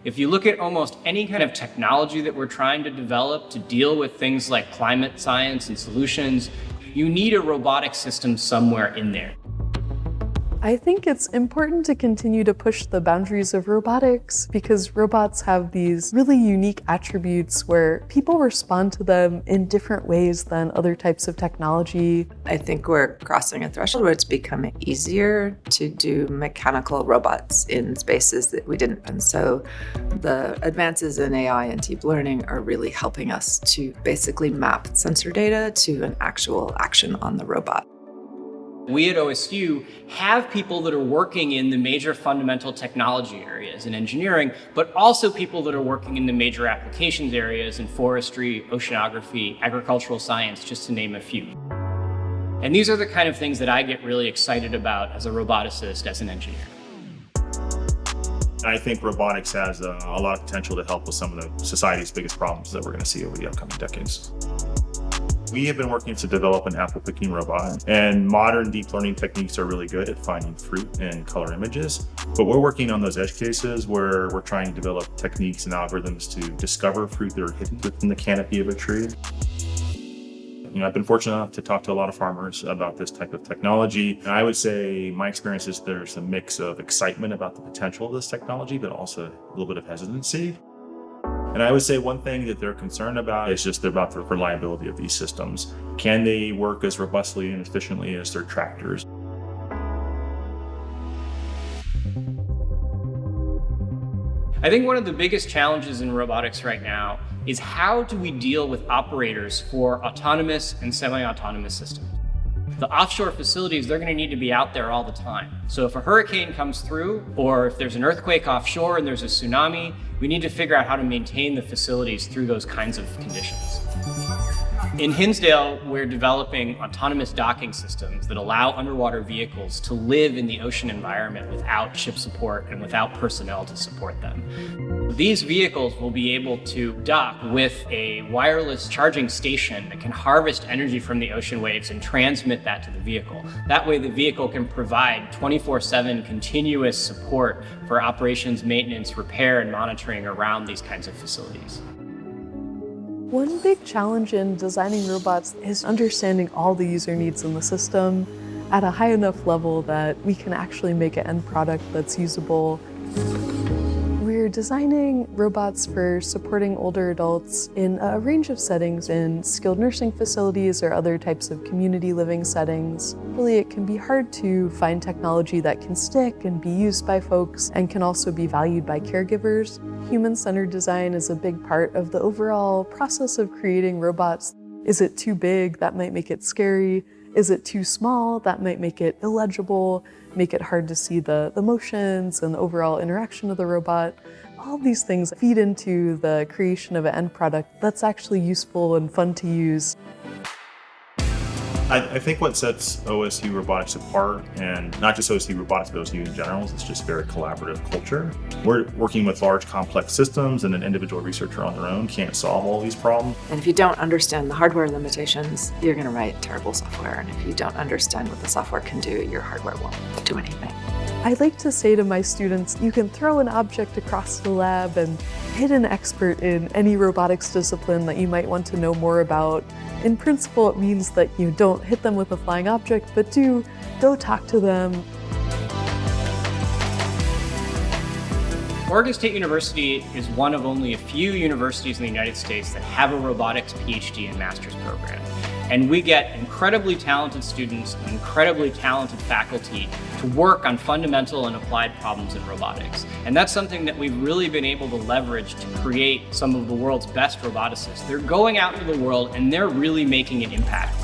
If you look at almost any kind of technology that we're trying to develop to deal with things like climate science and solutions, you need a robotic system somewhere in there. I think it's important to continue to push the boundaries of robotics because robots have these really unique attributes where people respond to them in different ways than other types of technology. I think we're crossing a threshold where it's becoming easier to do mechanical robots in spaces that we didn't. And so the advances in AI and deep learning are really helping us to basically map sensor data to an actual action on the robot. We at OSU have people that are working in the major fundamental technology areas in engineering, but also people that are working in the major applications areas in forestry, oceanography, agricultural science, just to name a few. And these are the kind of things that I get really excited about as a roboticist, as an engineer. I think robotics has a lot of potential to help with some of the society's biggest problems that we're going to see over the upcoming decades. We have been working to develop an apple picking robot, and modern deep learning techniques are really good at finding fruit and color images. But we're working on those edge cases where we're trying to develop techniques and algorithms to discover fruit that are hidden within the canopy of a tree. I've been fortunate enough to talk to a lot of farmers about this type of technology. And I would say my experience is there's a mix of excitement about the potential of this technology, but also a little bit of hesitancy. And I would say one thing that they're concerned about is just about the reliability of these systems. Can they work as robustly and efficiently as their tractors? I think one of the biggest challenges in robotics right now is how do we deal with operators for autonomous and semi-autonomous systems? The offshore facilities, they're going to need to be out there all the time. So if a hurricane comes through, or if there's an earthquake offshore and there's a tsunami, we need to figure out how to maintain the facilities through those kinds of conditions. In Hinsdale, we're developing autonomous docking systems that allow underwater vehicles to live in the ocean environment without ship support and without personnel to support them. These vehicles will be able to dock with a wireless charging station that can harvest energy from the ocean waves and transmit that to the vehicle. That way the vehicle can provide 24/7 continuous support for operations, maintenance, repair, and monitoring around these kinds of facilities. One big challenge in designing robots is understanding all the user needs in the system at a high enough level that we can actually make an end product that's usable. We're designing robots for supporting older adults in a range of settings in skilled nursing facilities or other types of community living settings. Really, it can be hard to find technology that can stick and be used by folks and can also be valued by caregivers. Human-centered design is a big part of the overall process of creating robots. Is it too big? That might make it scary. Is it too small? That might make it illegible, make it hard to see the motions and the overall interaction of the robot. All these things feed into the creation of an end product that's actually useful and fun to use. I think what sets OSU Robotics apart, and not just OSU Robotics, but OSU in general, is it's just very collaborative culture. We're working with large, complex systems, and an individual researcher on their own can't solve all these problems. And if you don't understand the hardware limitations, you're going to write terrible software. And if you don't understand what the software can do, your hardware won't do anything. I like to say to my students, you can throw an object across the lab and hit an expert in any robotics discipline that you might want to know more about. In principle, it means that you don't hit them with a flying object, but do go talk to them. Oregon State University is one of only a few universities in the United States that have a robotics PhD and master's program. And we get incredibly talented students and incredibly talented faculty to work on fundamental and applied problems in robotics. And that's something that we've really been able to leverage to create some of the world's best roboticists. They're going out into the world and they're really making an impact.